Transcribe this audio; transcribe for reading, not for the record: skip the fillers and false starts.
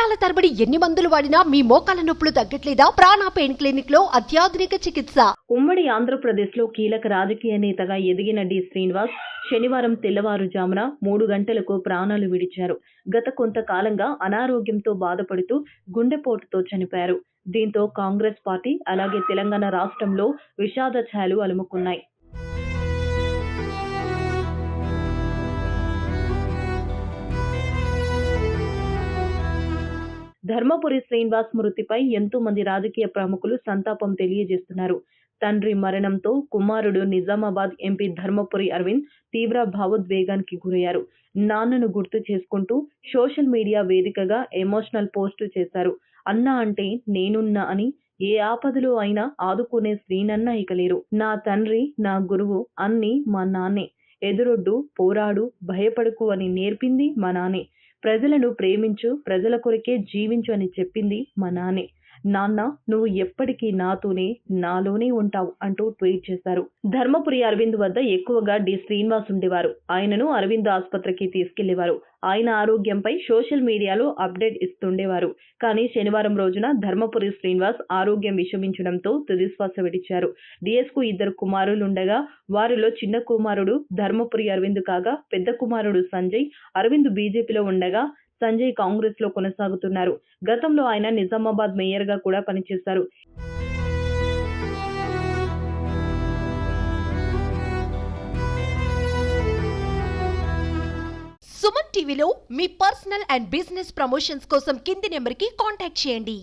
సంవత్సరాల తరబడి ఎన్ని మందులు వాడినా మీ మోకాల నొప్పులు తగ్గట్లేదా? ప్రాణ పెయిన్ క్లినిక్ లో అత్యాధునిక చికిత్స. ఉమ్మడి ఆంధ్రప్రదేశ్ లో కీలక రాజకీయ నేతగా ఎదిగిన డి శ్రీనివాస్ శనివారం తెల్లవారుజామున 3 గంటలకు ప్రాణాలు విడిచారు. గత కొంతకాలంగా అనారోగ్యంతో బాధపడుతూ గుండెపోటుతో చనిపోయారు. దీంతో కాంగ్రెస్ పార్టీ అలాగే తెలంగాణ రాష్ట్రంలో విషాద ఛాయలు అలుముకున్నాయి. ధర్మపురి శ్రీనివాస్ మృతిపై ఎంతో మంది రాజకీయ ప్రముఖులు సంతాపం తెలియజేస్తున్నారు. తండ్రి మరణంతో కుమారుడు నిజామాబాద్ ఎంపీ ధర్మపురి అరవింద్ తీవ్ర భావోద్వేగానికి గురయ్యారు. నాన్నను గుర్తు చేసుకుంటూ సోషల్ మీడియా వేదికగా ఎమోషనల్ పోస్టు చేశారు. అన్న అంటే నేనున్నా అని, ఏ ఆపదలో అయినా ఆదుకునే శ్రీనన్న ఇక లేరు. నా తండ్రి, నా గురువు అన్నీ మా నాన్నే. ఎదురొడ్డు, పోరాడు, భయపడకు అని నేర్పింది మా నాన్నే. ప్రజలను ప్రేమించు, ప్రజల కొరకే జీవించు అని చెప్పింది మా నాన్నే. నాన్న, నువ్వు ఎప్పటికీ నాతోనే, నాలోనే ఉంటావు అంటూ ట్వీట్ చేశారు. ధర్మపురి అరవింద్ వద్ద ఎక్కువగా డి శ్రీనివాస్ ఉండేవారు. ఆయనను అరవింద్ ఆసుపత్రికి తీసుకెళ్లేవారు. ఆయన ఆరోగ్యంపై సోషల్ మీడియాలో అప్డేట్ ఇస్తుండేవారు. కానీ శనివారం రోజున ధర్మపురి శ్రీనివాస్ ఆరోగ్యం విషమించడంతో తుదిశ్వాస విడిచారు. డిఎస్ కు 2 కుమారులుండగా వారిలో చిన్న కుమారుడు ధర్మపురి అరవింద్ కాగా, పెద్ద కుమారుడు సంజయ్. అరవింద్ బీజేపీలో ఉండగా సంజయ్ కాంగ్రెస్ లో కొనసాగుతున్నారు. గతంలో ఆయన నిజామాబాద్ మేయర్ గా కూడా పనిచేశారు. సుమన్ టీవీలో మీ పర్సనల్ అండ్ బిజినెస్ ప్రమోషన్స్ కోసం కింది నెంబర్కి కాంటాక్ట్ చేయండి.